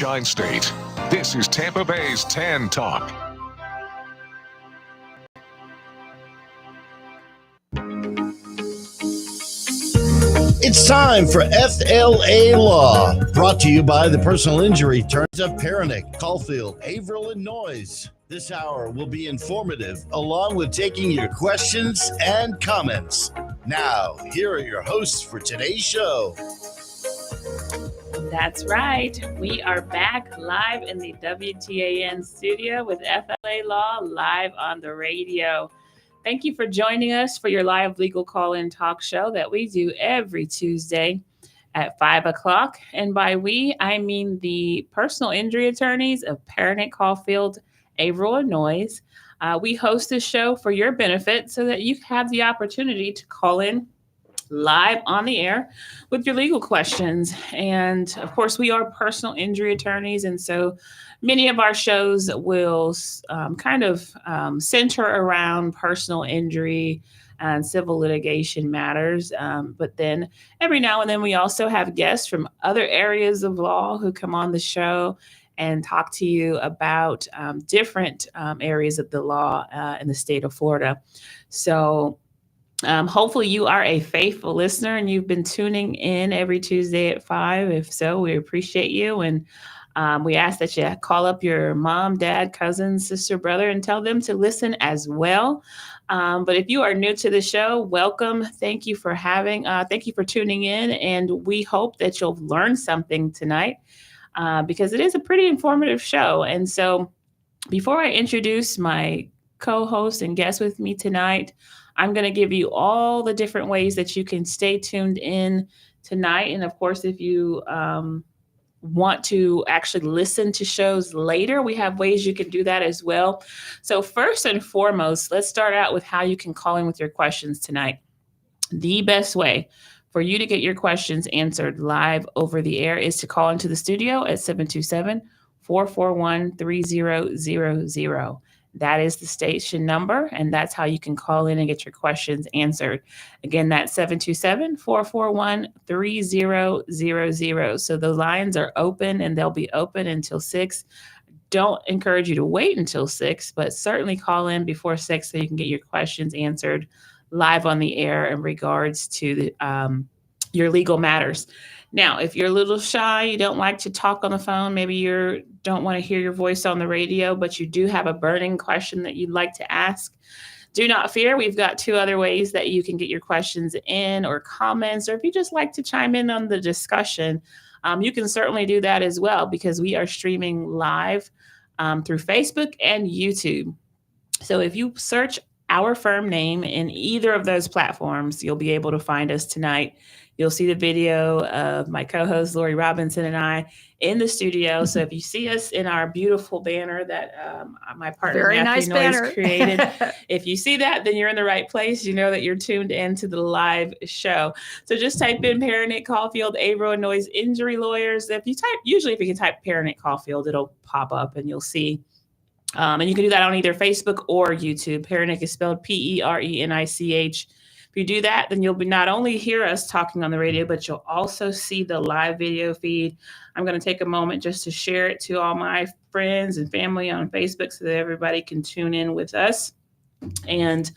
Sunshine State. This is Tampa Bay's TAN Talk. It's time for FLALAW, brought to you by the personal injury attorneys of Perenich, Caulfield, Avril, and Noyes. This hour will be informative, along with taking your questions and comments. Now, here are your hosts for today's show. That's right. We are back live in the WTAN studio with FLALAW live on the radio. Thank you for joining us for your live legal call-in talk show that we do every Tuesday at 5 o'clock. And by we, I mean the personal injury attorneys of Perenich, Caulfield, Avril, and Noyes. We host this show for your benefit so that you have the opportunity to call in live on the air with your legal questions. And of course, we are personal injury attorneys. And so many of our shows will center around personal injury and civil litigation matters. But then every now and then we also have guests from other areas of law who come on the show and talk to you about different areas of the law in the state of Florida. So hopefully you are a faithful listener and you've been tuning in every Tuesday at 5. If so, we appreciate you. And we ask that you call up your mom, dad, cousin, sister, brother, and tell them to listen as well. But if you are new to the show, welcome. Thank you for tuning in. And we hope that you'll learn something tonight because it is a pretty informative show. And so before I introduce my co-host and guest with me tonight, I'm going to give you all the different ways that you can stay tuned in tonight. And of course, if you want to actually listen to shows later, we have ways you can do that as well. So first and foremost, let's start out with how you can call in with your questions tonight. The best way for you to get your questions answered live over the air is to call into the studio at 727-441-3000. That is the station number, and that's how you can call in and get your questions answered. Again, that's 727-441-3000. So the lines are open, and they'll be open until 6. Don't encourage you to wait until 6, but certainly call in before 6 so you can get your questions answered live on the air in regards to your legal matters. Now, if you're a little shy, you don't like to talk on the phone, maybe you don't want to hear your voice on the radio, but you do have a burning question that you'd like to ask, do not fear. We've got 2 other ways that you can get your questions in or comments, or if you just like to chime in on the discussion, you can certainly do that as well because we are streaming live through Facebook and YouTube. So if you search our firm name in either of those platforms, you'll be able to find us tonight. You'll see the video of my co-host, Lorrie Robinson, and I in the studio. So if you see us in our beautiful banner that my partner, Very Matthew nice Noyes, banner. created, if you see that, then you're in the right place. You know that you're tuned into the live show. So just type in Perenich, Caulfield, Avril, and Noyes Injury Lawyers. If you can type Perenich, Caulfield, it'll pop up and you'll see. And you can do that on either Facebook or YouTube. Perenich is spelled Perenich. If you do that, then you'll not only hear us talking on the radio, but you'll also see the live video feed. I'm going to take a moment just to share it to all my friends and family on Facebook so that everybody can tune in with us. And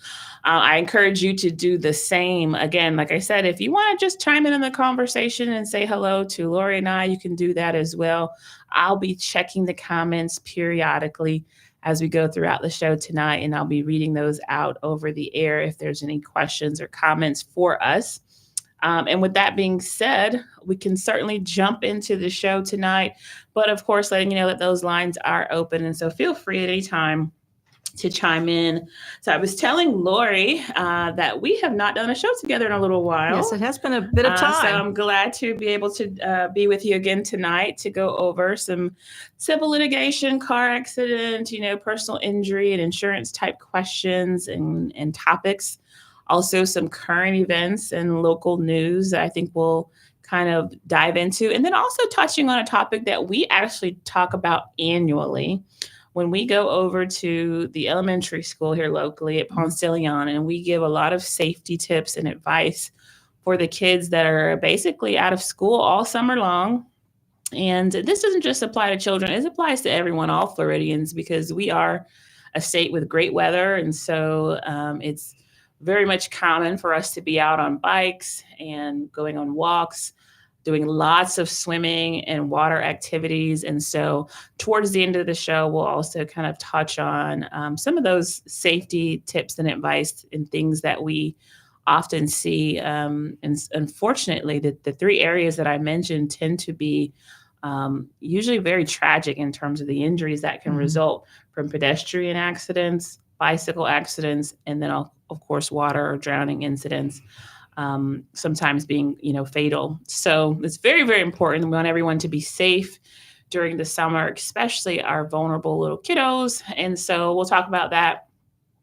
I encourage you to do the same. Again, like I said, if you want to just chime in the conversation and say hello to Lorrie and I, you can do that as well. I'll be checking the comments periodically as we go throughout the show tonight, and I'll be reading those out over the air if there's any questions or comments for us. And with that being said, we can certainly jump into the show tonight, but of course, letting you know that those lines are open. And so feel free at any time to chime in. So I was telling Lorrie that we have not done a show together in a little while. Yes, it has been a bit of time. So I'm glad to be able to be with you again tonight to go over some civil litigation, car accident, personal injury and insurance type questions and topics. Also some current events and local news that I think we'll kind of dive into. And then also touching on a topic that we actually talk about annually when we go over to the elementary school here locally at Ponce de Leon, and we give a lot of safety tips and advice for the kids that are basically out of school all summer long And this doesn't just apply to children. It applies to everyone, all Floridians, because we are a state with great weather. And so it's very much common for us to be out on bikes and going on walks, doing lots of swimming and water activities. And so towards the end of the show, we'll also kind of touch on some of those safety tips and advice and things that we often see. And unfortunately, the three areas that I mentioned tend to be usually very tragic in terms of the injuries that can result from pedestrian accidents, bicycle accidents, and then, of course, water or drowning incidents, sometimes being, fatal. So it's very, very important. We want everyone to be safe during the summer, especially our vulnerable little kiddos. And so we'll talk about that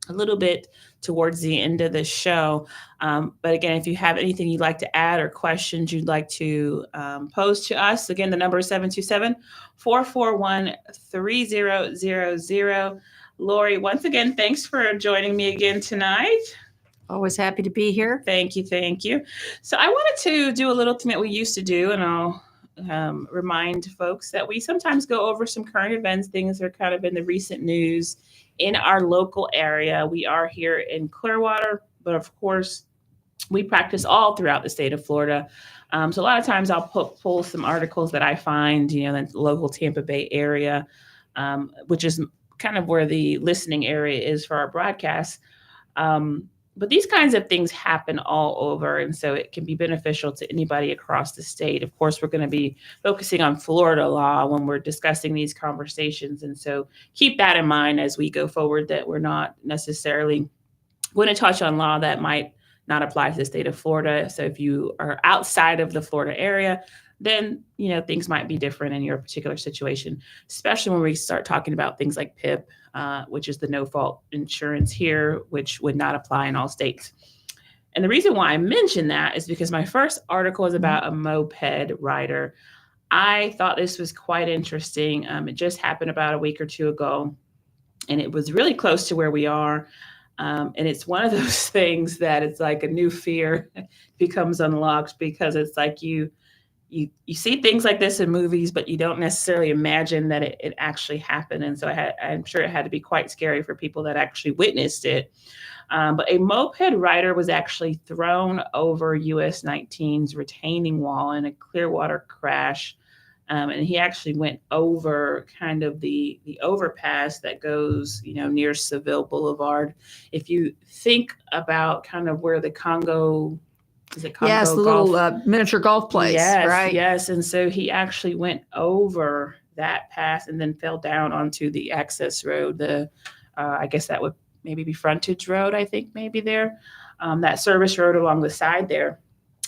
a little bit towards the end of the show. But again, if you have anything you'd like to add or questions you'd like to pose to us, again, the number is 727-441-3000. Lorrie, once again, thanks for joining me again tonight. Always happy to be here. Thank you. Thank you. So I wanted to do a little thing that we used to do, and I'll remind folks that we sometimes go over some current events, things that are kind of in the recent news in our local area. We are here in Clearwater, but of course, we practice all throughout the state of Florida. So a lot of times I'll pull some articles that I find, in the local Tampa Bay area, which is kind of where the listening area is for our broadcast. But these kinds of things happen all over, and so it can be beneficial to anybody across the state. Of course, we're going to be focusing on Florida law when we're discussing these conversations, and so keep that in mind as we go forward, that we're not necessarily going to touch on law that might not apply to the state of Florida. So if you are outside of the Florida area, then, things might be different in your particular situation, especially when we start talking about things like PIP, which is the no-fault insurance here, which would not apply in all states. And the reason why I mention that is because my first article is about a moped rider. I thought this was quite interesting. It just happened about a week or two ago, and it was really close to where we are. And it's one of those things that it's like a new fear becomes unlocked, because it's like you see things like this in movies, but you don't necessarily imagine that it actually happened. And so I'm sure it had to be quite scary for people that actually witnessed it. But a moped rider was actually thrown over US 19's retaining wall in a Clearwater crash. And he actually went over kind of the overpass that goes, near Seville Boulevard. If you think about kind of where the Congo, is it Congo? Yes, the little miniature golf place. Yes, right? Yes. And so he actually went over that pass and then fell down onto the access road. I guess that would maybe be frontage road, I think maybe there, that service road along the side there.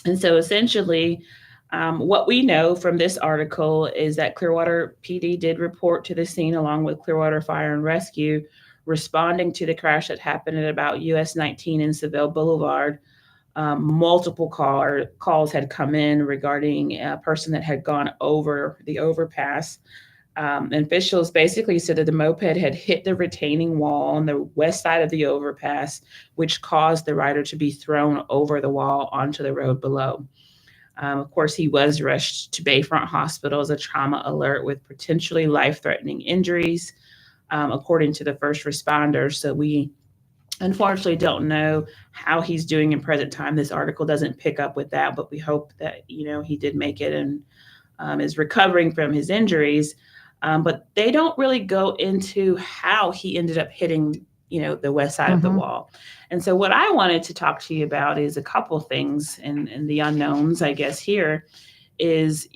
And so essentially, what we know from this article is that Clearwater PD did report to the scene along with Clearwater Fire and Rescue, responding to the crash that happened at about US 19 in Seville Boulevard. Multiple calls had come in regarding a person that had gone over the overpass. And officials basically said that the moped had hit the retaining wall on the west side of the overpass, which caused the rider to be thrown over the wall onto the road below. Of course, he was rushed to Bayfront Hospital as a trauma alert with potentially life-threatening injuries, according to the first responders. So we unfortunately don't know how he's doing in present time. This article doesn't pick up with that, but we hope that, he did make it and is recovering from his injuries. But they don't really go into how he ended up hitting, the west side of the wall. And so what I wanted to talk to you about is a couple things, and the unknowns, I guess, here is,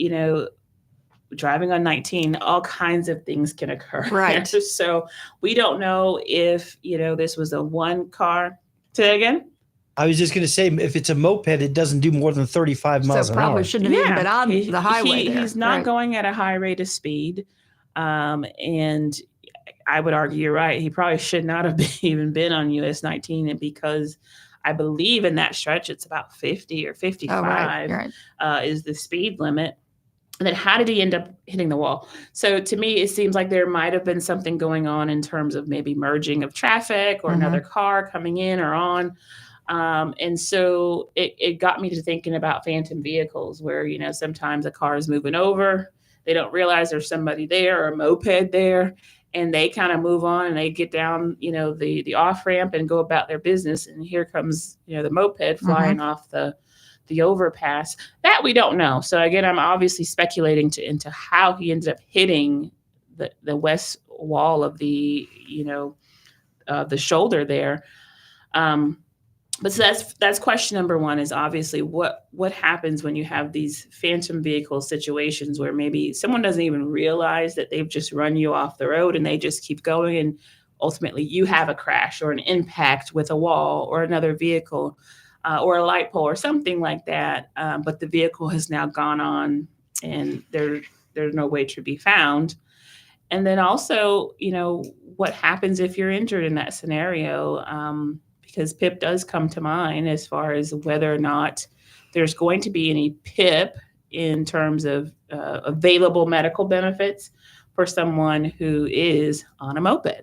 driving on 19, all kinds of things can occur. Right. So we don't know if, this was a one car. Say that again? I was just going to say, if it's a moped, it doesn't do more than 35 miles So an hour. probably shouldn't have even been on the highway there. He's not going at a high rate of speed. And I would argue you're right. He probably should not have even been on US 19, and because I believe in that stretch, it's about 50 or 55 is the speed limit. And then how did he end up hitting the wall? So to me, it seems like there might have been something going on in terms of maybe merging of traffic or another car coming in or on. And so it got me to thinking about phantom vehicles where, sometimes a car is moving over, they don't realize there's somebody there or a moped there, and they kind of move on and they get down, the off ramp and go about their business. And here comes, the moped flying off the overpass. That we don't know. So again, I'm obviously speculating into how he ended up hitting the west wall of the shoulder there. But so that's question number one, is obviously what happens when you have these phantom vehicle situations where maybe someone doesn't even realize that they've just run you off the road and they just keep going, and ultimately you have a crash or an impact with a wall or another vehicle or a light pole or something like that. But the vehicle has now gone on and there's no way to be found. And then also, what happens if you're injured in that scenario? Because PIP does come to mind as far as whether or not there's going to be any PIP in terms of available medical benefits for someone who is on a moped.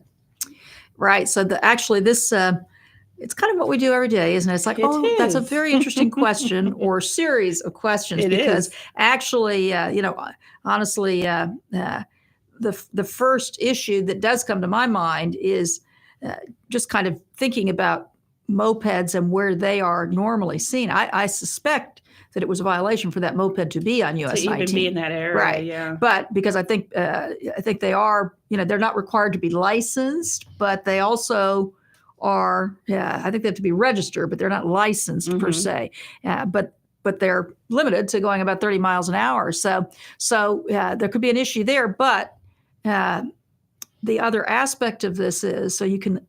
Right. So this, it's kind of what we do every day, isn't it? It's like, that's a very interesting question or series of questions. Because actually, honestly, the first issue that does come to my mind is just kind of thinking about mopeds and where they are normally seen. I suspect that it was a violation for that moped to be on US 19. To even be in that area, right? Yeah. But because I think they are, they're not required to be licensed, but they also are. I think they have to be registered, but they're not licensed per se. But they're limited to going about 30 miles an hour. So there could be an issue there. But the other aspect of this is, so you can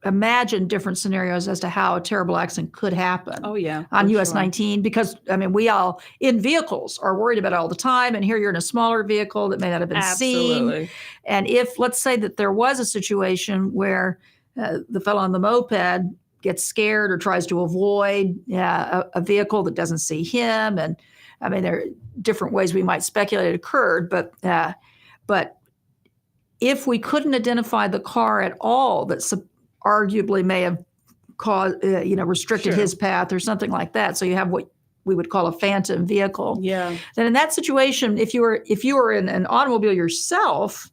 imagine different scenarios as to how a terrible accident could happen. Oh, yeah. On US 19, because we all in vehicles are worried about it all the time. And here you're in a smaller vehicle that may not have been seen. And if, let's say that there was a situation where the fellow on the moped gets scared or tries to avoid a vehicle that doesn't see him. And there are different ways we might speculate it occurred, but if we couldn't identify the car at all, that arguably may have caused, restricted his path or something like that. So you have what we would call a phantom vehicle. Yeah. Then in that situation, if you were in an automobile yourself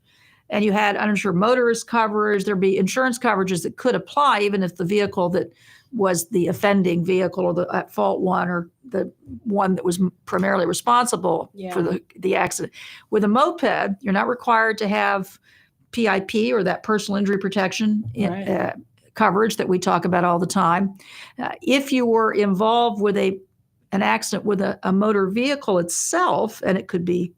and you had uninsured motorist coverage, there'd be insurance coverages that could apply, even if the vehicle that was the offending vehicle or the at fault one or the one that was primarily responsible for the accident. With a moped, you're not required to have PIP or that personal injury protection coverage that we talk about all the time. If you were involved with an accident with a motor vehicle itself, and it could be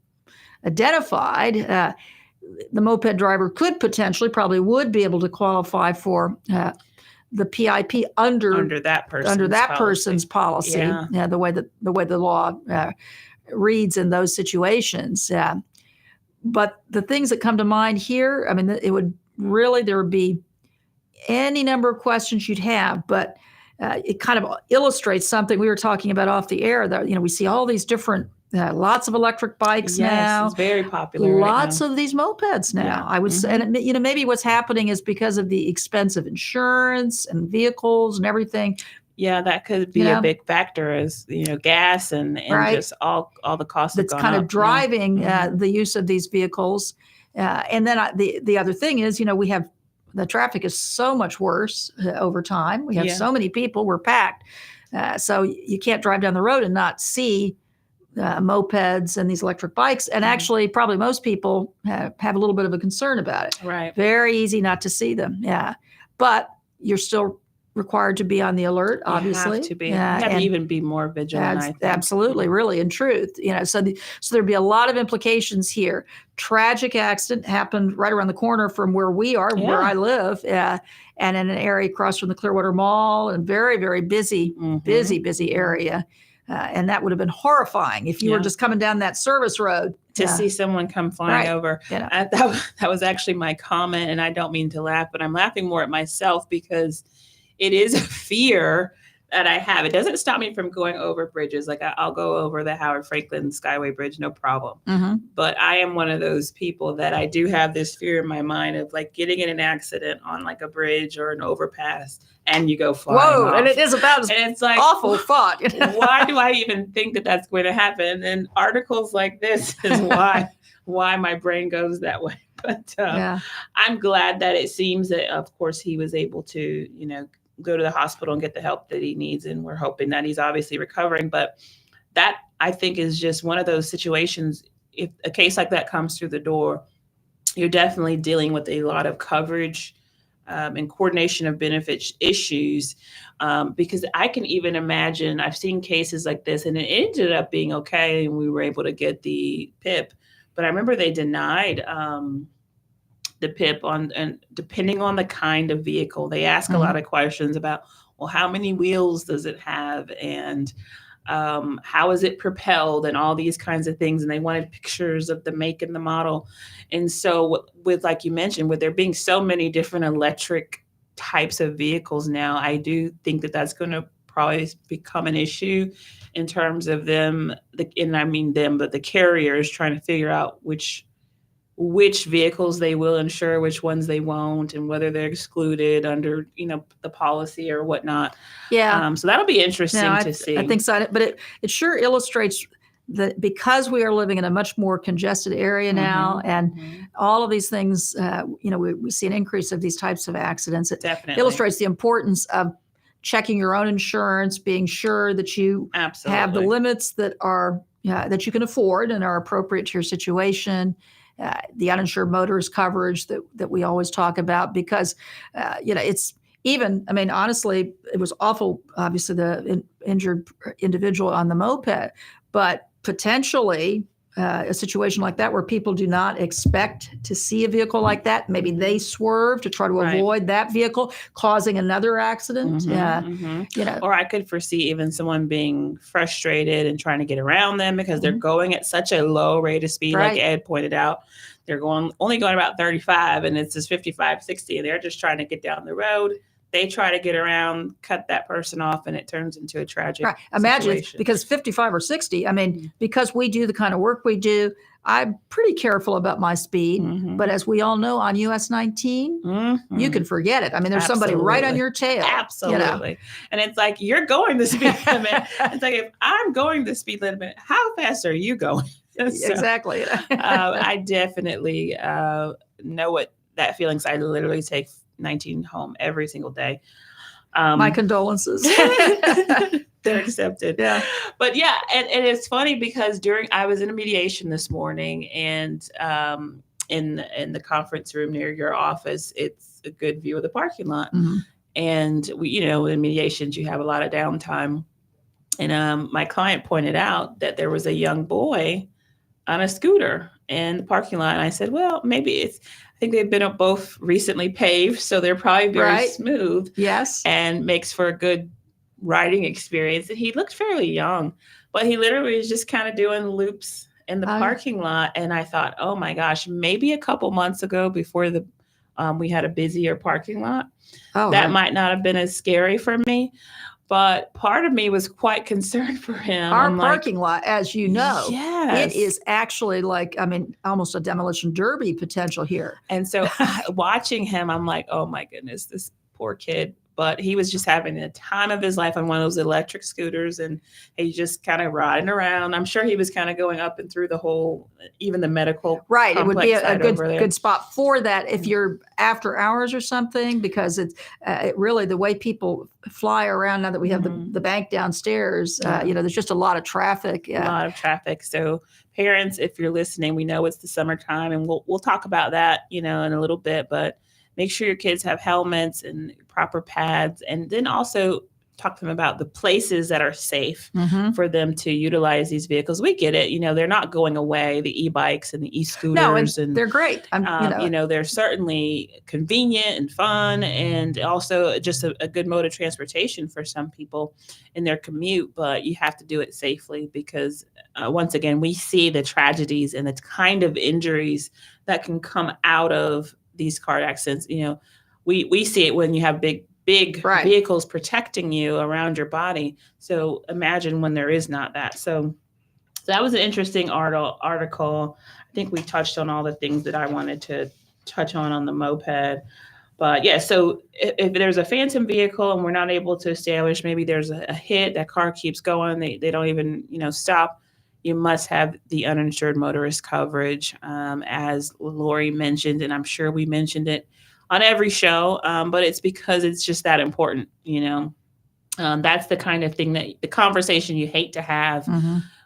identified, the moped driver could probably would be able to qualify for the PIP under that person's policy. Yeah. The way the law reads in those situations. But the things that come to mind here, there would be any number of questions you'd have, but it kind of illustrates something we were talking about off the air. That we see all these different, lots of electric bikes now. It's very popular. Lots of these mopeds now. Yeah. I would say, and maybe what's happening is because of the expense of insurance and vehicles and everything. Yeah, that could be a big factor, as gas and just all the costs that's kind of driving the use of these vehicles. And then the other thing is, we have the traffic is so much worse over time. We have so many people. We're packed, so you can't drive down the road and not see mopeds and these electric bikes. And actually, probably most people have a little bit of a concern about it. Right. Very easy not to see them. Yeah, but you're still required to be on the alert, obviously. You have to be. You have to even be more vigilant, I think. Absolutely, really, in truth. So there'd be a lot of implications here. Tragic accident happened right around the corner from where we are, where I live, and in an area across from the Clearwater Mall, and very, very busy area. And that would have been horrifying if you were just coming down that service road. To see someone come flying over. That was actually my comment, and I don't mean to laugh, but I'm laughing more at myself because it is a fear that I have. It doesn't stop me from going over bridges. Like I'll go over the Howard Franklin Skyway Bridge, no problem. But I am one of those people that I do have this fear in my mind of like getting in an accident on like a bridge or an overpass and you go flying off. And it is about and it's like awful thought. Why do I even think that that's going to happen? And articles like this is why why my brain goes that way. But Yeah. I'm glad that it seems that, of course, he was able to, go to the hospital and get the help that he needs. And we're hoping that he's obviously recovering. But that, I think, is just one of those situations. If a case like that comes through the door, you're definitely dealing with a lot of coverage and coordination of benefits issues, because I can even imagine, I've seen cases like this and it ended up being okay and we were able to get the PIP, but I remember they denied the PIP and depending on the kind of vehicle. They ask a lot of questions about, well, how many wheels does it have, and how is it propelled, and all these kinds of things. And they wanted pictures of the make and the model. And so with, like you mentioned, with there being so many different electric types of vehicles now, I do think that that's going to probably become an issue in terms of them, and I mean them, but the carriers trying to figure out which vehicles they will insure, which ones they won't, and whether they're excluded under, the policy or whatnot. Yeah. So that'll be interesting to see. I think so. But it sure illustrates that because we are living in a much more congested area now, and all of these things, we see an increase of these types of accidents. It Definitely illustrates the importance of checking your own insurance, being sure that you have the limits that are that you can afford and are appropriate to your situation. The uninsured motorist coverage that we always talk about, because, it's even, I mean, honestly, it was awful, obviously, the injured individual on the moped, but potentially a situation like that where people do not expect to see a vehicle like that. Maybe they swerve to try to avoid that vehicle, causing another accident. Or I could foresee even someone being frustrated and trying to get around them because they're going at such a low rate of speed. Like Ed pointed out, they're only going about 35 and it's just 55, 60, and they're just trying to get down the road. They try to get around, cut that person off, and it turns into a tragic Imagine, situation. Because 55 or 60, I mean, because we do the kind of work we do, I'm pretty careful about my speed. But as we all know, on US 19, you can forget it. I mean, there's somebody right on your tail. Absolutely. And it's like, you're going the speed limit. It's like, if I'm going the speed limit, how fast are you going? So, exactly. I definitely know what that feeling is. I literally take 19 home every single day. My condolences. They're accepted. Yeah. But yeah, and it's funny because I was in a mediation this morning, and in the conference room near your office, it's a good view of the parking lot. And we, in mediations, you have a lot of downtime. And my client pointed out that there was a young boy on a scooter in the parking lot. And I said, well, maybe I think they've been both recently paved, so they're probably very smooth. Yes. And makes for a good riding experience. And he looked fairly young, but he literally was just kind of doing loops in the parking lot. And I thought, oh my gosh, maybe a couple months ago before we had a busier parking lot, that might not have been as scary for me. But part of me was quite concerned for him. Our parking lot, as you know, yes, it is actually almost a demolition derby potential here. And so watching him, I'm like, oh my goodness, this poor kid. But he was just having the time of his life on one of those electric scooters, and he's just kind of riding around. I'm sure he was kind of going up and through the whole, even the medical. Right. It would be a good spot for that if you're after hours or something, because it really, the way people fly around now that we have the bank downstairs, there's just a lot of traffic. A lot of traffic. So parents, if you're listening, we know it's the summertime, and we'll talk about that, in a little bit, but make sure your kids have helmets and proper pads, and then also talk to them about the places that are safe for them to utilize these vehicles. We get it. They're not going away, the e-bikes and the e-scooters. No, and they're great. They're certainly convenient and fun, and also just a good mode of transportation for some people in their commute. But you have to do it safely because, once again, we see the tragedies and the kind of injuries that can come out of these car accidents. We see it when you have big vehicles protecting you around your body. So imagine when there is not that. So that was an interesting article. I think we touched on all the things that I wanted to touch on the moped. But yeah, so if there's a phantom vehicle and we're not able to establish, maybe there's a hit, that car keeps going, they don't even, stop. you must have the uninsured motorist coverage, as Lorrie mentioned, and I'm sure we mentioned it on every show, but it's because it's just that important, That's the kind of thing the conversation you hate to have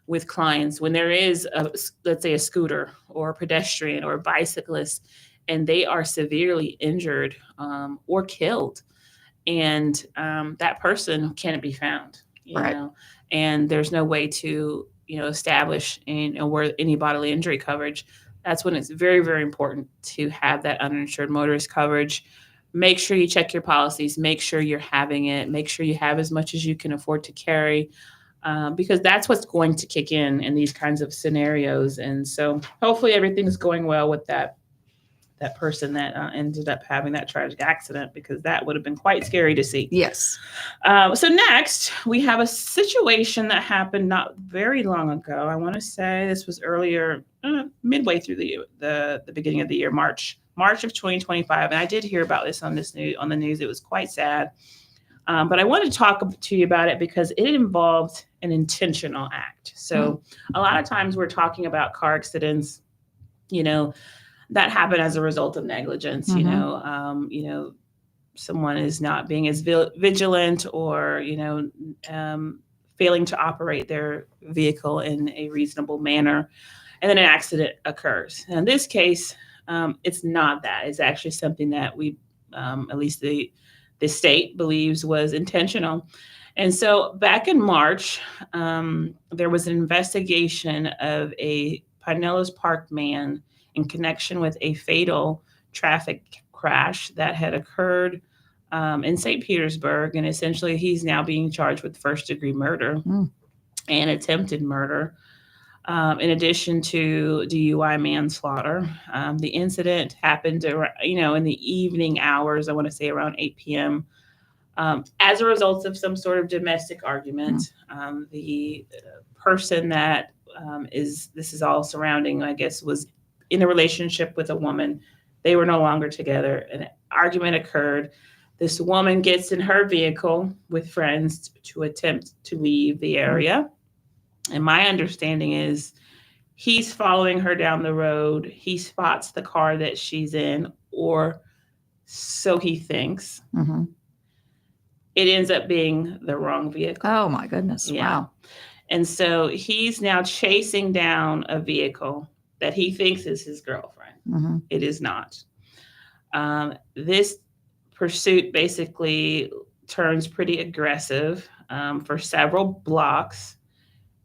with clients when there is, let's say, a scooter or a pedestrian or a bicyclist, and they are severely injured or killed, and that person can't be found, and there's no way to, establish where any bodily injury coverage. That's when it's very, very important to have that uninsured motorist coverage. Make sure you check your policies. Make sure you're having it. Make sure you have as much as you can afford to carry, because that's what's going to kick in these kinds of scenarios. And so hopefully everything's going well with that person that ended up having that tragic accident, because that would have been quite scary to see. Yes. So next, we have a situation that happened not very long ago. I want to say this was earlier, midway through the beginning of the year, March of 2025. And I did hear about this on the news. It was quite sad. But I wanted to talk to you about it because it involved an intentional act. So a lot of times we're talking about car accidents, that happen as a result of negligence. Someone is not being as vigilant, or failing to operate their vehicle in a reasonable manner, and then an accident occurs. Now, in this case, it's not that. It's actually something that we, at least the state believes, was intentional. And so back in March, there was an investigation of a Pinellas Park man in connection with a fatal traffic crash that had occurred in St. Petersburg. And essentially, he's now being charged with first-degree murder and attempted murder, in addition to DUI manslaughter. The incident happened, in the evening hours, I want to say around 8 p.m., as a result of some sort of domestic argument. The person that this is all surrounding, I guess, was in a relationship with a woman. They were no longer together. An argument occurred. This woman gets in her vehicle with friends to attempt to leave the area. And my understanding is he's following her down the road. He spots the car that she's in, or so he thinks. It ends up being the wrong vehicle. Oh, my goodness. Yeah. Wow. And so he's now chasing down a vehicle that he thinks is his girlfriend. It is not. This pursuit basically turns pretty aggressive for several blocks.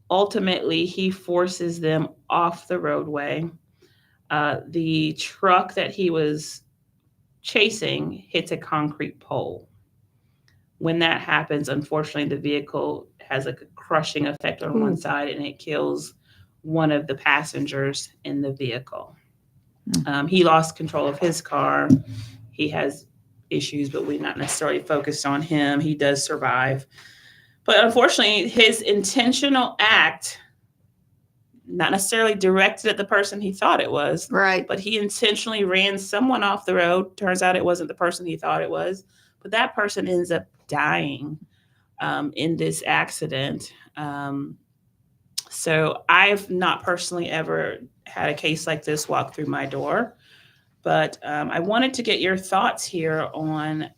Ultimately, he forces them off the roadway. The truck that he was chasing hits a concrete pole. When that happens, unfortunately, the vehicle has a crushing effect on one side, and it kills one of the passengers in the vehicle. He lost control of his car. He has issues, but we're not necessarily focused on him. He does survive. But unfortunately, his intentional act, not necessarily directed at the person he thought it was, right? But he intentionally ran someone off the road. Turns out it wasn't the person he thought it was, but that person ends up dying in this accident. So I've not personally ever had a case like this walk through my door, but I wanted to get your thoughts here on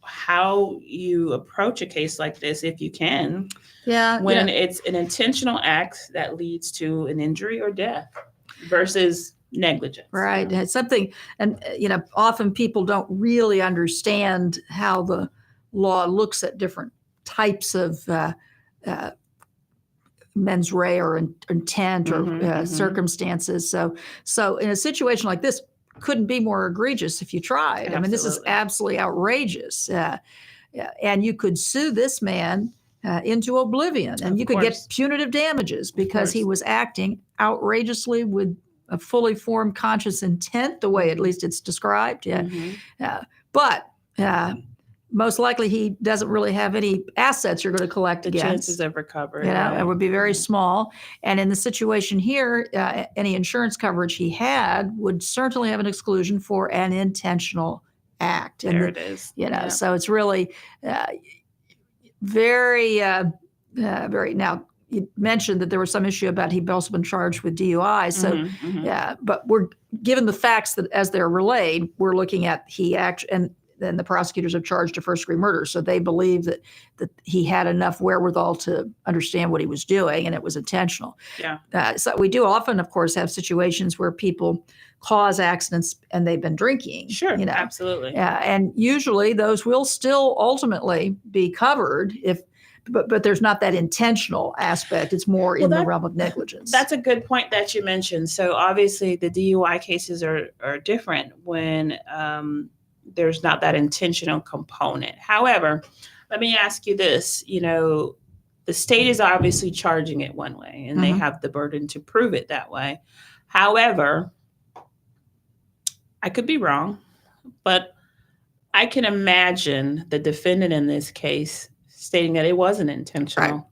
how you approach a case like this, if you can, when it's an intentional act that leads to an injury or death versus negligence. Right. It's something, and often people don't really understand how the law looks at different types of mens rea or intent or circumstances. So in a situation like this, couldn't be more egregious if you tried. Absolutely. I mean, this is absolutely outrageous. And you could sue this man into oblivion, and you could get punitive damages because he was acting outrageously with a fully formed conscious intent, the way at least it's described. But most likely he doesn't really have any assets you're going to collect against. Chances of recovery. It would be very small. And in the situation here, any insurance coverage he had would certainly have an exclusion for an intentional act. There it is. So it's really very, very. Now, you mentioned that there was some issue about he'd also been charged with DUI. So, yeah, but we're given the facts that as they're relayed, we're looking at and then the prosecutors have charged a first-degree murder. So they believe that he had enough wherewithal to understand what he was doing, and it was intentional. Yeah. So we do often, of course, have situations where people cause accidents and they've been drinking. Sure, absolutely. Yeah, and usually those will still ultimately be covered but there's not that intentional aspect. It's more in the realm of negligence. That's a good point that you mentioned. So obviously the DUI cases are different when there's not that intentional component. However, let me ask you this, the state is obviously charging it one way and they have the burden to prove it that way. However, I could be wrong, but I can imagine the defendant in this case stating that it wasn't intentional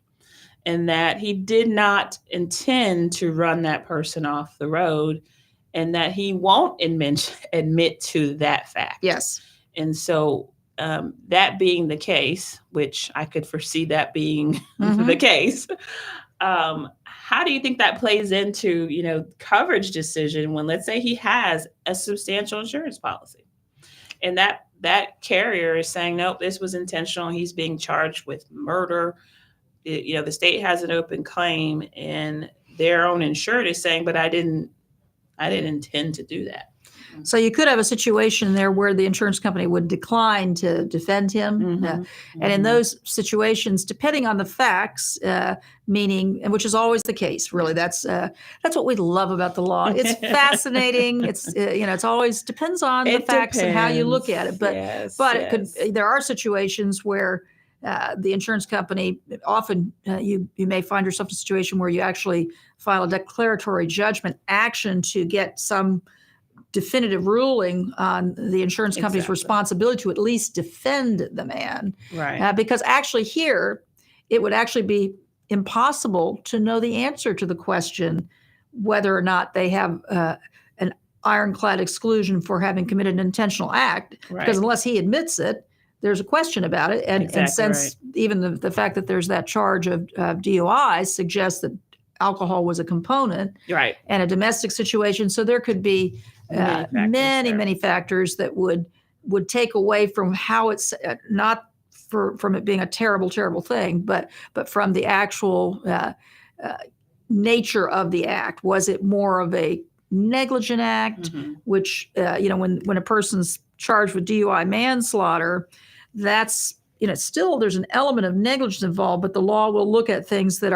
and that he did not intend to run that person off the road and that he won't admit to that fact. Yes. And so that being the case, which I could foresee that being the case, how do you think that plays into, coverage decision when, let's say, he has a substantial insurance policy and that carrier is saying, nope, this was intentional. He's being charged with murder. The state has an open claim and their own insured is saying, but I didn't intend to do that. So you could have a situation there where the insurance company would decline to defend him. And in those situations, depending on the facts, meaning, and which is always the case, really, that's what we love about the law. It's fascinating. It's always depends on the facts and how you look at it. But there are situations where the insurance company, often you may find yourself in a situation where you actually file a declaratory judgment action to get some definitive ruling on the insurance company's responsibility to at least defend the man. Right. Because actually here, it would actually be impossible to know the answer to the question whether or not they have an ironclad exclusion for having committed an intentional act. Right. Because unless he admits it, there's a question about it. And since even the fact that there's that charge of DUI suggests that alcohol was a component and a domestic situation. So there could be many factors that would take away from how it's not from it being a terrible thing, but from the actual nature of the act. Was it more of a negligent act, which when a person's charged with DUI manslaughter, that's still there's an element of negligence involved, but the law will look at things that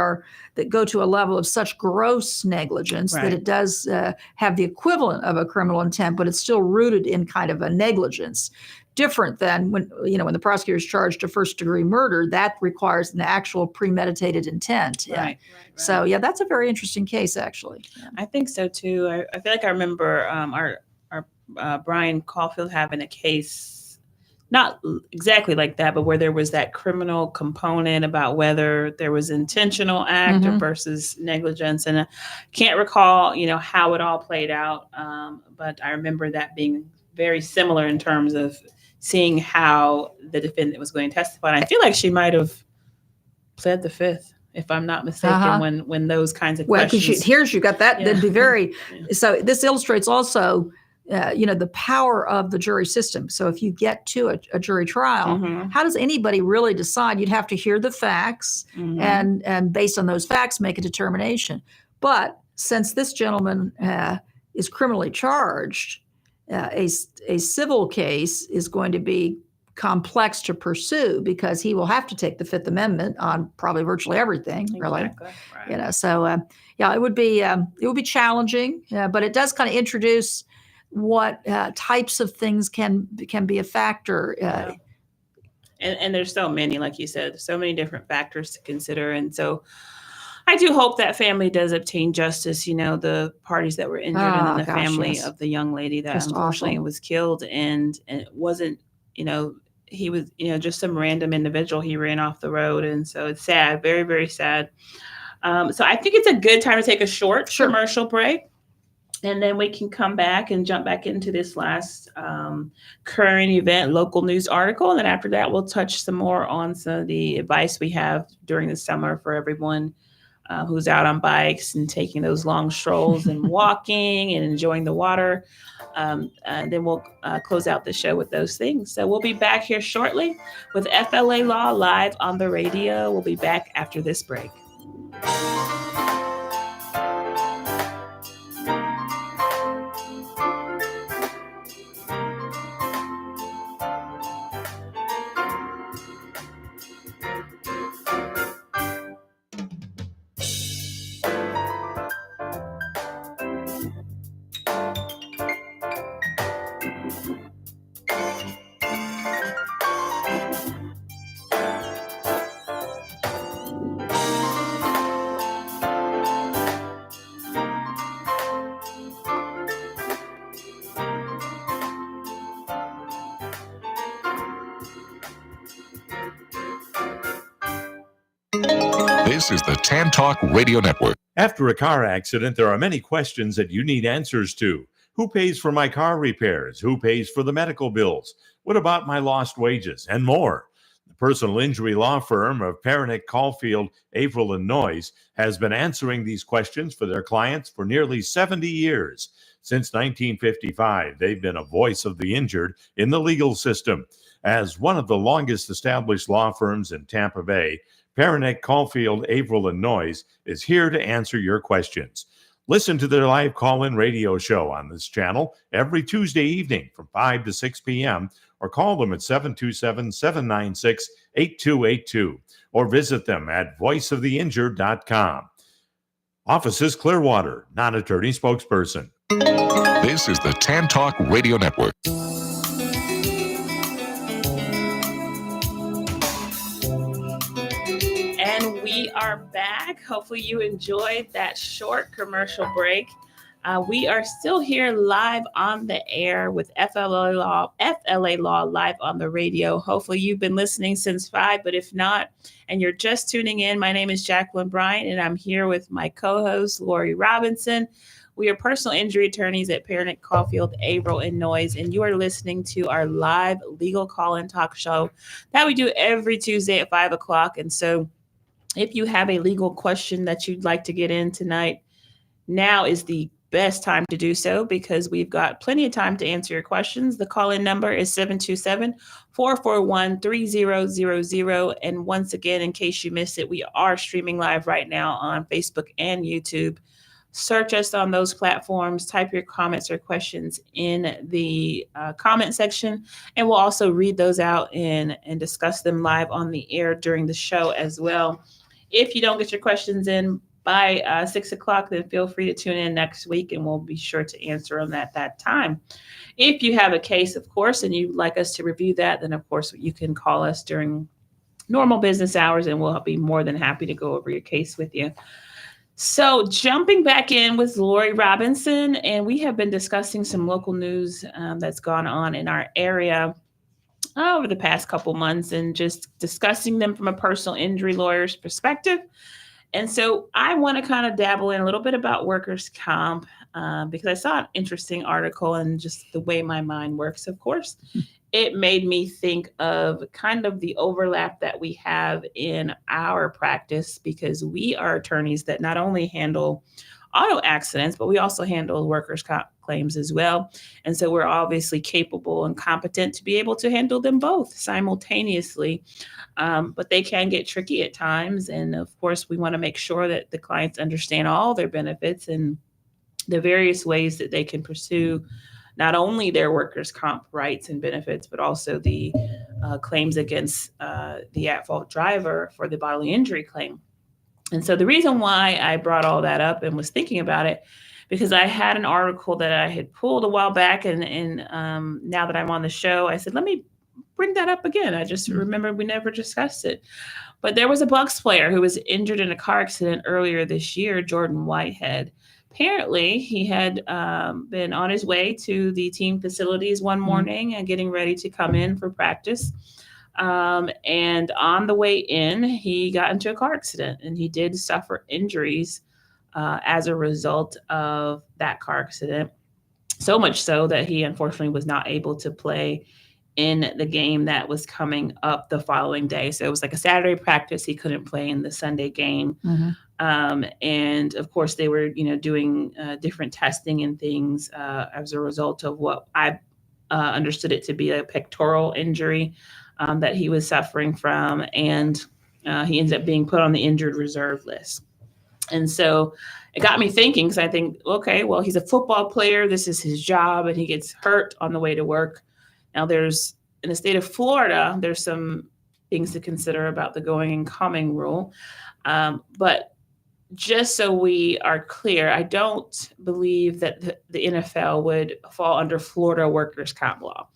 go to a level of such gross negligence that it does have the equivalent of a criminal intent, but it's still rooted in kind of a negligence. Different than when the prosecutor is charged a first-degree murder, that requires an actual premeditated intent. Right. So that's a very interesting case, actually. Yeah. I think so too. I feel like I remember our Brian Caulfield having a case. Not exactly like that, but where there was that criminal component about whether there was intentional act versus negligence. And I can't recall, how it all played out. But I remember that being very similar in terms of seeing how the defendant was going to testify. And I feel like she might have pled the fifth, if I'm not mistaken, when those kinds of questions. Well, because you got that. That'd be very. So this illustrates also. The power of the jury system. So if you get to a jury trial, how does anybody really decide? You'd have to hear the facts and based on those facts, make a determination. But since this gentleman is criminally charged, a civil case is going to be complex to pursue because he will have to take the Fifth Amendment on probably virtually everything. Really, right. So it would be challenging, but it does kind of introduce what types of things can be a factor. And there's so many, like you said, so many different factors to consider. And so I do hope that family does obtain justice, the parties that were injured and then the family of the young lady that unfortunately was killed. And it wasn't, he was, just some random individual. He ran off the road. And so it's sad, very, very sad. So I think it's a good time to take a short commercial break. And then we can come back and jump back into this last current event, local news article. And then after that, we'll touch some more on some of the advice we have during the summer for everyone who's out on bikes and taking those long strolls and walking and enjoying the water. And then we'll close out the show with those things. So we'll be back here shortly with FLA Law live on the radio. We'll be back after this break. This is the Tan Talk Radio Network. After a car accident, there are many questions that you need answers to. Who pays for my car repairs? Who pays for the medical bills? What about my lost wages? And more. The personal injury law firm of Perenich, Caulfield, Avril, and Noyes has been answering these questions for their clients for nearly 70 years. Since 1955, they've been a voice of the injured in the legal system. As one of the longest established law firms in Tampa Bay, Perenich, Caulfield, Avril, and Noyes is here to answer your questions. Listen to their live call-in radio show on this channel every Tuesday evening from 5 to 6 p.m. or call them at 727-796-8282 or visit them at voiceoftheinjured.com. Offices Clearwater, non-attorney spokesperson. This is the Tan Talk Radio Network. We are back. Hopefully you enjoyed that short commercial break. We are still here live on the air with FLA Law live on the radio. Hopefully you've been listening since 5, but if not, and you're just tuning in, my name is Jacqlyn Bryant, and I'm here with my co-host, Lorrie Robinson. We are personal injury attorneys at Perenich, Caulfield, Avril, and Noyes, and you are listening to our live legal call-in talk show that we do every Tuesday at 5 o'clock. And so if you have a legal question that you'd like to get in tonight, now is the best time to do so because we've got plenty of time to answer your questions. The call-in number is 727-441-3000. And once again, in case you missed it, we are streaming live right now on Facebook and YouTube. Search us on those platforms, type your comments or questions in the comment section, and we'll also read those out and discuss them live on the air during the show as well. If you don't get your questions in by 6 o'clock, then feel free to tune in next week and we'll be sure to answer them at that time. If you have a case, of course, and you'd like us to review that, then of course you can call us during normal business hours and we'll be more than happy to go over your case with you. So jumping back in with Lorrie Robinson, and we have been discussing some local news that's gone on in our area over the past couple months and just discussing them from a personal injury lawyer's perspective. And so I want to kind of dabble in a little bit about workers' comp because I saw an interesting article and just the way my mind works, of course. It made me think of kind of the overlap that we have in our practice because we are attorneys that not only handle auto accidents, but we also handle workers' comp claims as well. And so we're obviously capable and competent to be able to handle them both simultaneously. But they can get tricky at times. And of course, we want to make sure that the clients understand all their benefits and the various ways that they can pursue not only their workers' comp rights and benefits, but also the claims against the at-fault driver for the bodily injury claim. And so the reason why I brought all that up and was thinking about it, because I had an article that I had pulled a while back, and now that I'm on the show, I said, let me bring that up again. I just remember we never discussed it. But there was a Bucks player who was injured in a car accident earlier this year, Jordan Whitehead. Apparently, he had been on his way to the team facilities one morning and getting ready to come in for practice. And on the way in, he got into a car accident and he did suffer injuries as a result of that car accident. So much so that he unfortunately was not able to play in the game that was coming up the following day. So it was like a Saturday practice. He couldn't play in the Sunday game. And of course, they were, doing different testing and things as a result of what I understood it to be a pectoral injury that he was suffering from. And he ended up being put on the injured reserve list. And so it got me thinking, because I think, okay, well, he's a football player. This is his job, and he gets hurt on the way to work. Now, in the state of Florida, there's some things to consider about the going and coming rule. But just so we are clear, I don't believe that the NFL would fall under Florida workers' comp law.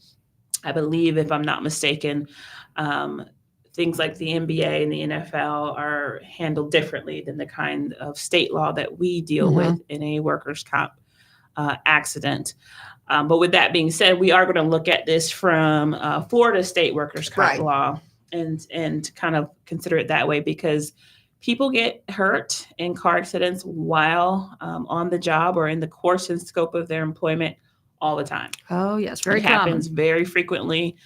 I believe, if I'm not mistaken, things like the NBA and the NFL are handled differently than the kind of state law that we deal with in a workers' comp accident. But with that being said, we are going to look at this from Florida state workers' comp law and kind of consider it that way, because people get hurt in car accidents while on the job or in the course and scope of their employment all the time. Oh, yes. Very it common. Happens very frequently.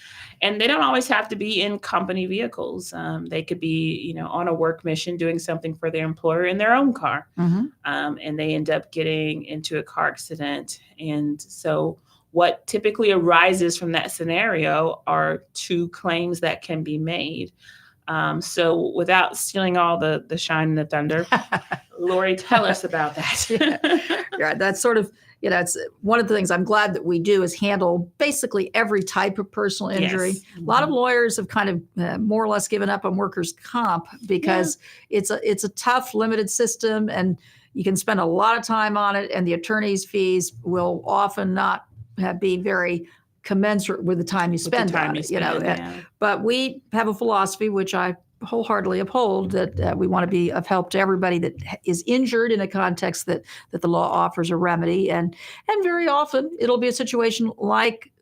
And they don't always have to be in company vehicles. They could be, on a work mission doing something for their employer in their own car. And they end up getting into a car accident. And so what typically arises from that scenario are two claims that can be made. So without stealing all the shine and the thunder, Lorrie, tell us about that. Yeah, that's sort of, it's one of the things I'm glad that we do is handle basically every type of personal injury. Yes. A lot of lawyers have kind of more or less given up on workers' comp because it's a tough, limited system, and you can spend a lot of time on it, and the attorney's fees will often not be very commensurate with the time you spend on it. But we have a philosophy, which I wholeheartedly uphold, that we want to be of help to everybody that is injured in a context that the law offers a remedy. And very often it'll be a situation like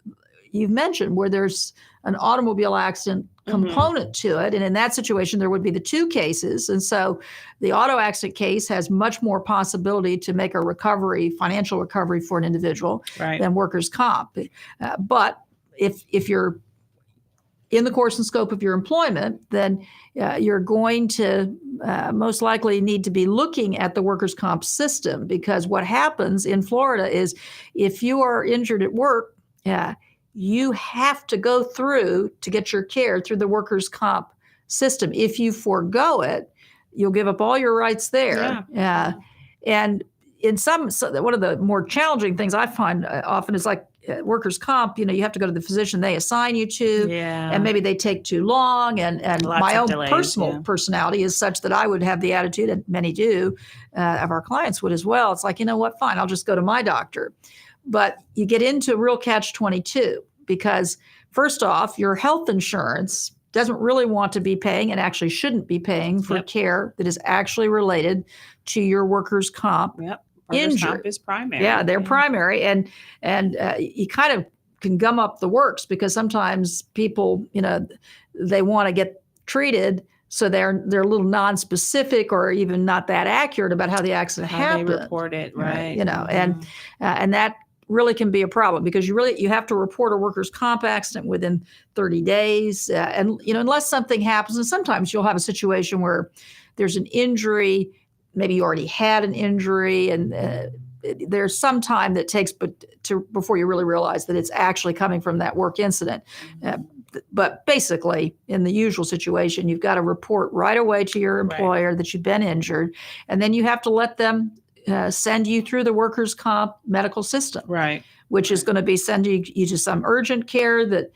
you've mentioned, where there's an automobile accident component to it. And in that situation, there would be the two cases. And so the auto accident case has much more possibility to make a recovery, financial recovery for an individual than workers' comp. But if you're in the course and scope of your employment, then you're going to most likely need to be looking at the workers' comp system, because what happens in Florida is if you are injured at work, you have to go through to get your care through the workers' comp system. If you forego it, you'll give up all your rights there. And in one of the more challenging things I find often is like workers' comp, you have to go to the physician they assign you to, and maybe they take too long. And my own personal personality is such that I would have the attitude, and many do, of our clients would as well. It's like, you know what, fine, I'll just go to my doctor. But you get into a real catch-22, because first off, your health insurance doesn't really want to be paying, and actually shouldn't be paying, for care that is actually related to your workers' comp injury. Comp is primary. Yeah, they're primary, and you kind of can gum up the works, because sometimes people, they want to get treated, so they're a little non-specific or even not that accurate about how the accident happened. They report it, right? And that really can be a problem, because you have to report a workers' comp accident within 30 days. And, unless something happens, and sometimes you'll have a situation where there's an injury, maybe you already had an injury, and there's some time that takes before you really realize that it's actually coming from that work incident. But basically, in the usual situation, you've got to report right away to your employer that you've been injured, and then you have to let them send you through the workers' comp medical system, which is going to be sending you to some urgent care that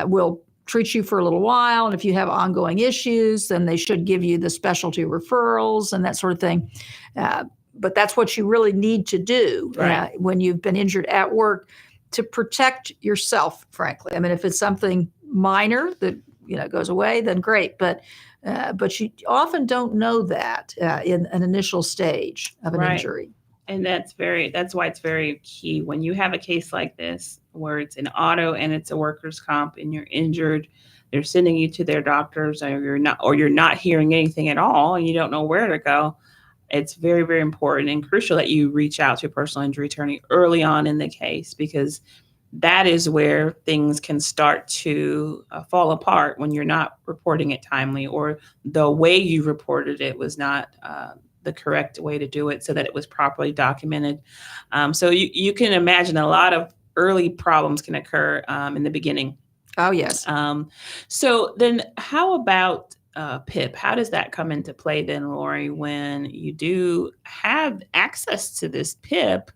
will treat you for a little while. And if you have ongoing issues, then they should give you the specialty referrals and that sort of thing. But that's what you really need to do when you've been injured at work, to protect yourself, frankly. I mean, if it's something minor that goes away, then great. But you often don't know that in an initial stage of an injury. And that's why it's very key when you have a case like this, where it's an auto and it's a workers' comp, and you're injured, they're sending you to their doctors, or you're not hearing anything at all, and you don't know where to go. It's very, very important and crucial that you reach out to a personal injury attorney early on in the case, because that is where things can start to fall apart when you're not reporting it timely, or the way you reported it was not the correct way to do it so that it was properly documented. So you can imagine a lot of early problems can occur in the beginning. Oh, yes. So then how about PIP? How does that come into play then, Lorrie, when you do have access to this PIP,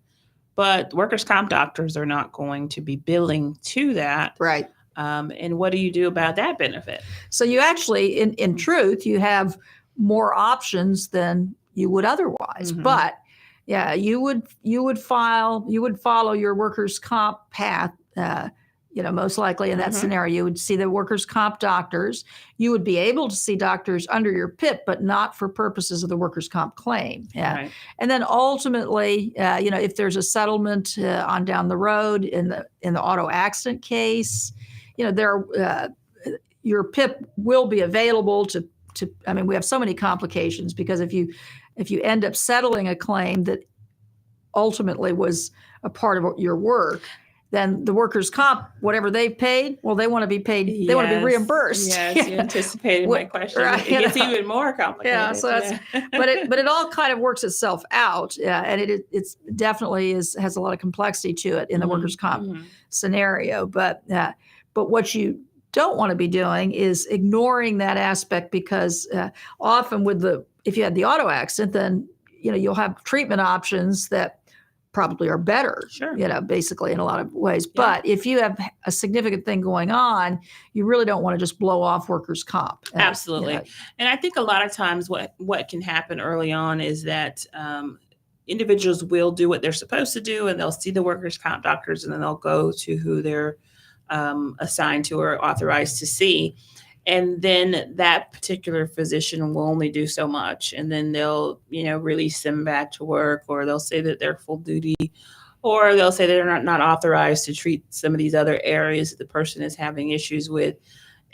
but workers' comp doctors are not going to be billing to that? Right. And what do you do about that benefit? So you actually, in truth, you have more options than you would otherwise. Mhm. But yeah, you would follow your workers' comp path. Most likely in that scenario, you would see the workers' comp doctors. You would be able to see doctors under your PIP, but not for purposes of the workers' comp claim. Yeah. Right. And then ultimately, if there's a settlement on down the road in the auto accident case, your PIP will be available to. I mean, we have so many complications because if you end up settling a claim that ultimately was a part of your work, then the workers' comp, whatever they've paid, well, they want to be paid. They want to be reimbursed. Yes, you anticipated my question. Right, it gets even more complicated. Yeah, so but it all kind of works itself out, and it's definitely has a lot of complexity to it in the workers' comp scenario. But what you don't want to be doing is ignoring that aspect because often if you had the auto accident, then you'll have treatment options that probably are better, basically in a lot of ways. Yeah. But if you have a significant thing going on, you really don't want to just blow off workers' comp. Absolutely. And I think a lot of times what can happen early on is that individuals will do what they're supposed to do, and they'll see the workers' comp doctors, and then they'll go to who they're assigned to or authorized to see. And then that particular physician will only do so much. And then they'll, release them back to work, or they'll say that they're full duty, or they'll say they're not authorized to treat some of these other areas that the person is having issues with.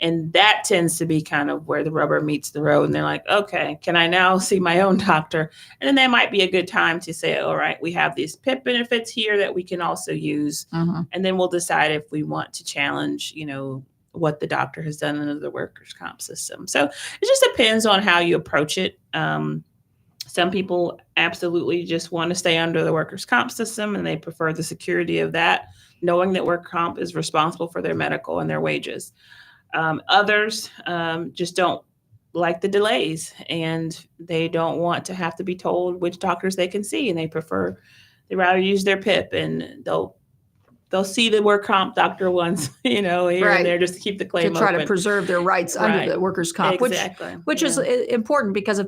And that tends to be kind of where the rubber meets the road. And they're like, okay, can I now see my own doctor? And then that might be a good time to say, all right, we have these PIP benefits here that we can also use. And then we'll decide if we want to challenge, what the doctor has done under the workers' comp system. So it just depends on how you approach it. Some people absolutely just want to stay under the workers' comp system, and they prefer the security of that, knowing that work comp is responsible for their medical and their wages. Others just don't like the delays, and they don't want to have to be told which doctors they can see, and they rather use their PIP, and they'll see the work comp doctor once, here and there, just to keep the claim to try open. To preserve their rights under the workers' comp, which is important because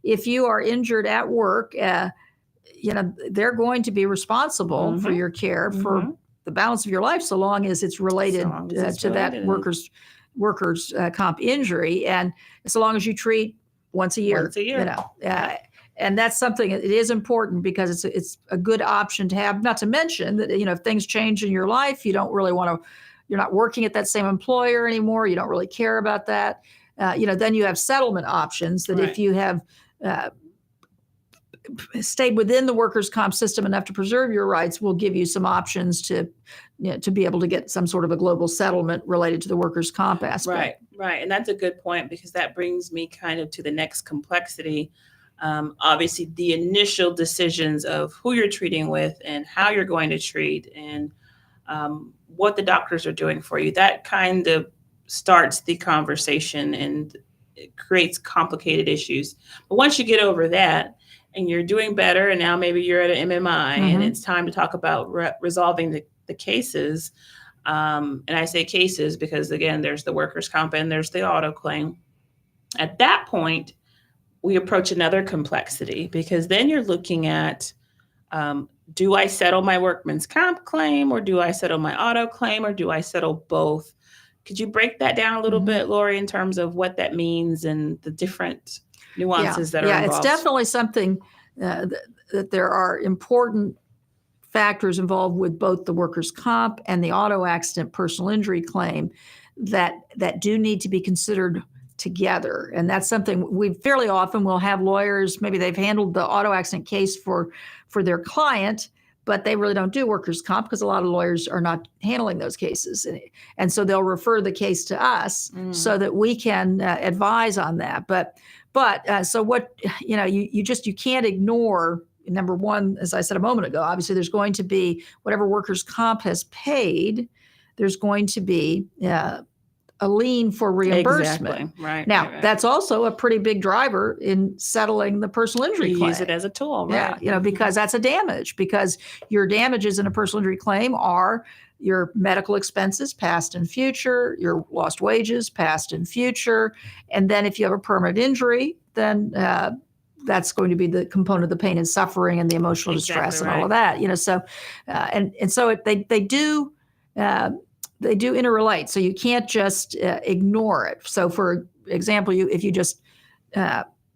if you are injured at work, they're going to be responsible for your care for the balance of your life, so long as it's related to that workers' comp injury, and so long as you treat once a year. And that's something, it is important because it's a good option to have, not to mention that, if things change in your life, you don't really want to, you're not working at that same employer anymore, you don't really care about that, then you have settlement options that if you have stayed within the workers' comp system enough to preserve your rights, will give you some options to be able to get some sort of a global settlement related to the workers' comp aspect. Right. And that's a good point, because that brings me kind of to the next complexity. Obviously, the initial decisions of who you're treating with and how you're going to treat and what the doctors are doing for you, that kind of starts the conversation and it creates complicated issues. But once you get over that and you're doing better, and now maybe you're at an MMI and it's time to talk about resolving the cases. And I say cases because, again, there's the workers' comp and there's the auto claim. At that point, we approach another complexity, because then you're looking at, do I settle my workman's comp claim, or do I settle my auto claim, or do I settle both? Could you break that down a little bit, Lorrie, in terms of what that means and the different nuances that are involved? Yeah, it's definitely something that there are important factors involved with both the workers' comp and the auto accident personal injury claim that do need to be considered together. And that's something we fairly often will have lawyers, maybe they've handled the auto accident case for their client, but they really don't do workers' comp because a lot of lawyers are not handling those cases. And so they'll refer the case to us so that we can advise on that. But so what, you can't ignore, number one, as I said a moment ago, obviously there's going to be whatever workers' comp has paid, there's going to be a lien for reimbursement. Exactly. Right. Now, that's also a pretty big driver in settling the personal injury claim. Use it as a tool, right? Yeah, because that's a damage, because your damages in a personal injury claim are your medical expenses, past and future, your lost wages, past and future. And then if you have a permanent injury, then that's going to be the component of the pain and suffering and the emotional distress and all of that. So they do interrelate. So you can't just ignore it. So for example, if you just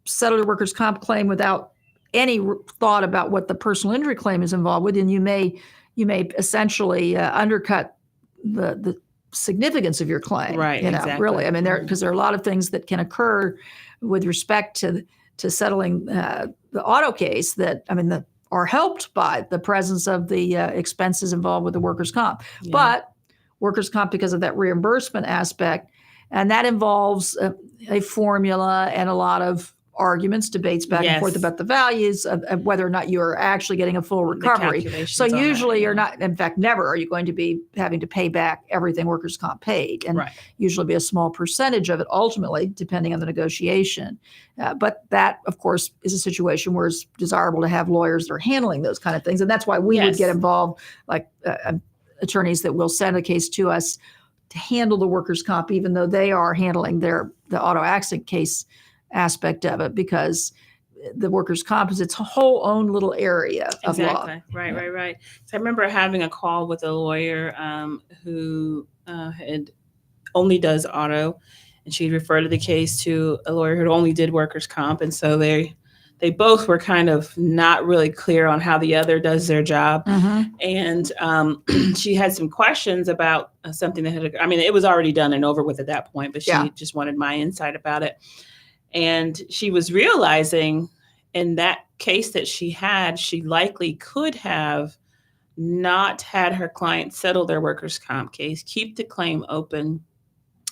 settle your workers' comp claim without any thought about what the personal injury claim is involved with, then you may essentially undercut the significance of your claim. Right. Exactly. Really. I mean, because there are a lot of things that can occur with respect to settling the auto case that are helped by the presence of the expenses involved with the workers' comp. Yeah. But workers' comp, because of that reimbursement aspect, and that involves a formula and a lot of arguments, debates back and forth about the values of whether or not you're actually getting a full recovery. So usually you're not, in fact, never are you going to be having to pay back everything workers' comp paid, and usually be a small percentage of it ultimately, depending on the negotiation. But that, of course, is a situation where it's desirable to have lawyers that are handling those kind of things. And that's why we would get involved, like attorneys that will send a case to us to handle the workers' comp, even though they are handling the auto accident case aspect of it, because the workers' comp is its whole own little area of law. Right. So I remember having a call with a lawyer who only does auto, and she referred the case to a lawyer who only did workers' comp, and so they both were kind of not really clear on how the other does their job. And she had some questions about something that had, it was already done and over with at that point, but she just wanted my insight about it. And she was realizing in that case that she had, she likely could have not had her client settle their workers' comp case, keep the claim open,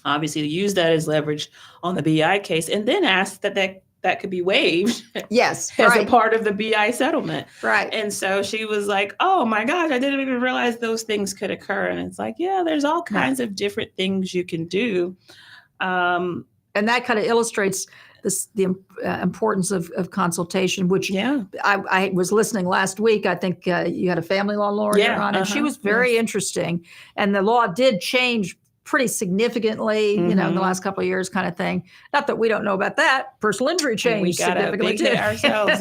obviously use that as leverage on the BI case, and then ask that could be waived as a part of the BI settlement. Right. And so she was like, oh my gosh, I didn't even realize those things could occur. And it's like, there's all kinds of different things you can do. And that kind of illustrates the importance of consultation, which I was listening last week. I think you had a family law lawyer on, and she was very interesting. And the law did change pretty significantly, in the last couple of years, kind of thing. Not that we don't know about that. Personal injury changed significantly too. Ourselves,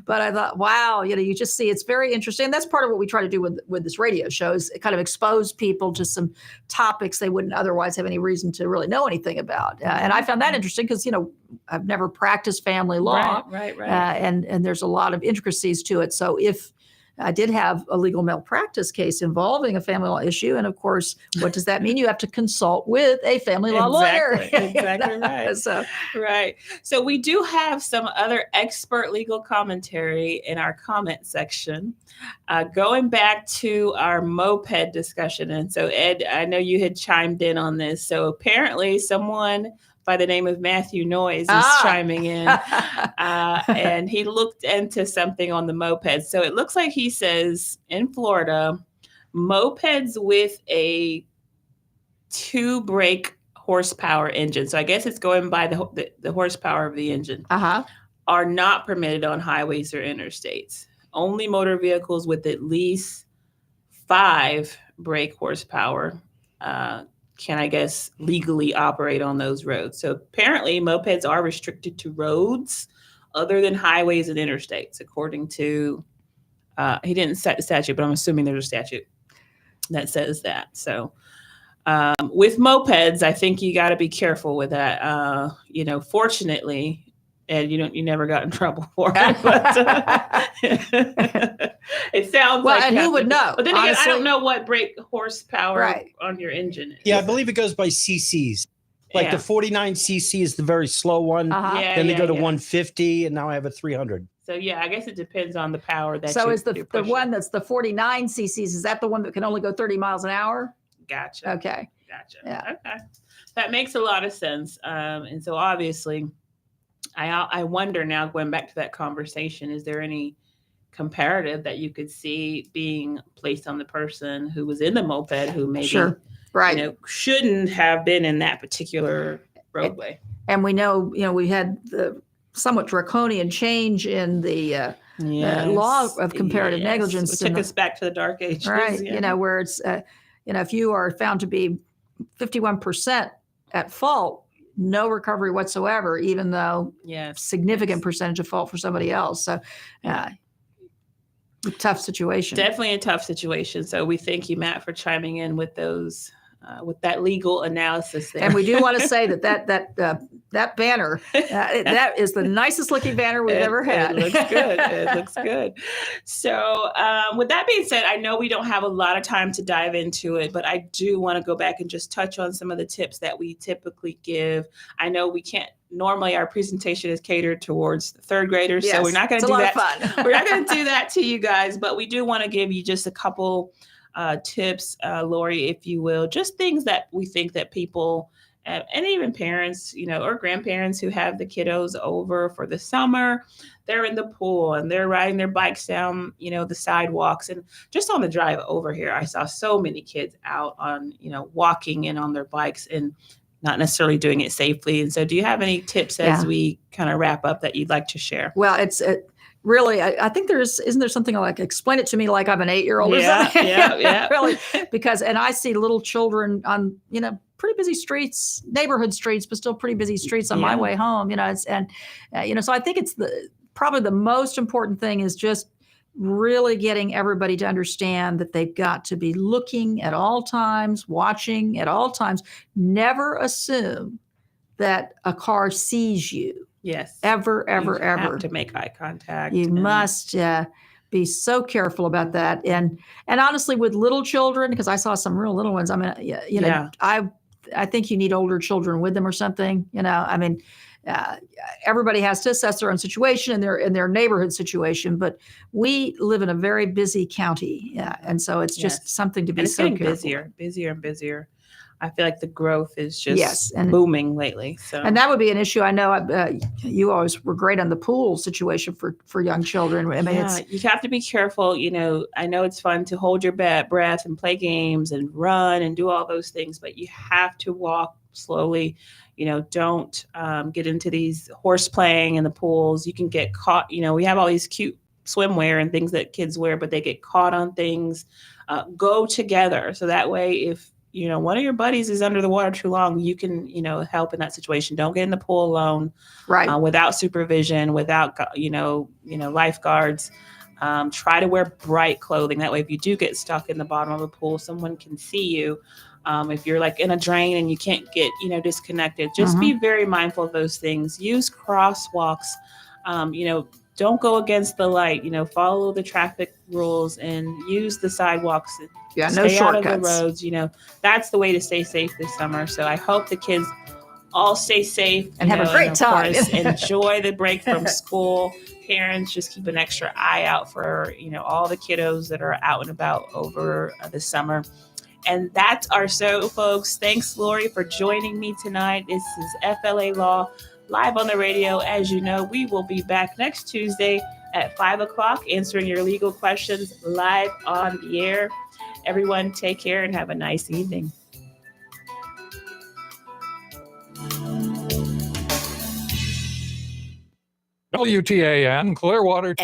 but I thought, wow, you just see it's very interesting. And that's part of what we try to do with this radio show, is kind of expose people to some topics they wouldn't otherwise have any reason to really know anything about. And I found that interesting because, I've never practiced family law. Right. And there's a lot of intricacies to it. So if I did have a legal malpractice case involving a family law issue. And of course, what does that mean? You have to consult with a family law lawyer. Exactly right. So we do have some other expert legal commentary in our comment section. Going back to our moped discussion. And so Ed, I know you had chimed in on this. So apparently someone by the name of Matthew Noyes is chiming in. And he looked into something on the mopeds. So it looks like he says in Florida, mopeds with a 2-brake horsepower engine. So I guess it's going by the horsepower of the engine are not permitted on highways or interstates. Only motor vehicles with at least 5 brake horsepower can, I guess, legally operate on those roads. So apparently mopeds are restricted to roads other than highways and interstates, according to, he didn't set the statute, but I'm assuming there's a statute that says that. So with mopeds, I think you got to be careful with that. Fortunately, and you never got in trouble for it. But it sounds like. And who would know? But then again, I don't know what brake horsepower on your engine is. Yeah, I believe it goes by cc's. Like the 49 cc is the very slow one. Then they go to 150, and now I have a 300. So yeah, I guess it depends on the power that. So you, is the you're the pushing. one that's the 49 cc's? Is that the one that can only go 30 miles an hour? Gotcha. Okay. Gotcha. Yeah. Okay. That makes a lot of sense. And so obviously, I wonder now, going back to that conversation, is there any comparative that you could see being placed on the person who was in the moped who maybe Sure. Right. shouldn't have been in that particular roadway? And we know, we had the somewhat draconian change in the law of comparative negligence. It took us back to the dark ages. Right. Yeah. Where it's, if you are found to be 51% at fault, no recovery whatsoever, even though significant percentage of fault for somebody else. So tough situation. Definitely a tough situation. So we thank you, Matt, for chiming in with those, with that legal analysis there. And we do want to say that banner, that is the nicest looking banner we've ever had. It looks good. It looks good. So with that being said, I know we don't have a lot of time to dive into it, but I do want to go back and just touch on some of the tips that we typically give. I know we can't. Normally, our presentation is catered towards third graders, so we're not going to do that. Fun. We're not going to do that to you guys, but we do want to give you just a couple tips, Lorrie, if you will, just things that we think that people and even parents, or grandparents who have the kiddos over for the summer, they're in the pool and they're riding their bikes down, the sidewalks. And just on the drive over here, I saw so many kids out on, walking in on their bikes and not necessarily doing it safely. And so do you have any tips as we kind of wrap up that you'd like to share? Well, it's really, I think isn't there something like, explain it to me like I'm an 8-year-old or something? Yeah. Really, because, and I see little children on, pretty busy streets, neighborhood streets, but still pretty busy streets on my way home, so I think it's probably the most important thing is just really getting everybody to understand that they've got to be looking at all times, watching at all times. Never assume that a car sees you. Yes. Ever. You have to make eye contact. You must be so careful about that. And honestly, with little children, because I saw some real little ones, I think you need older children with them or something. Everybody has to assess their own situation and their neighborhood situation, but we live in a very busy county, and so it's just something to be so getting careful. busier and busier. I feel like the growth is just booming lately. So, and that would be an issue. I know you always were great on the pool situation for young children. I mean, you have to be careful. I know it's fun to hold your breath and play games and run and do all those things, but you have to walk slowly. Don't get into these horse playing in the pools. You can get caught. We have all these cute swimwear and things that kids wear, but they get caught on things. Go together. So that way, if one of your buddies is under the water too long, you can, help in that situation. Don't get in the pool alone, right? Without supervision, without, lifeguards. Try to wear bright clothing. That way, if you do get stuck in the bottom of the pool, someone can see you. If you're like in a drain and you can't get, disconnected, just be very mindful of those things. Use crosswalks. Don't go against the light. Follow the traffic rules and use the sidewalks. No shortcuts. Out of the roads. That's the way to stay safe this summer. So I hope the kids all stay safe and have a great time. Enjoy the break from school. Parents, just keep an extra eye out for all the kiddos that are out and about over the summer. And that's our show, folks. Thanks, Lorrie, for joining me tonight. This is FLA Law live on the radio. As you know, we will be back next Tuesday at 5:00 answering your legal questions live on the air. Everyone, take care and have a nice evening. WTAN Clearwater.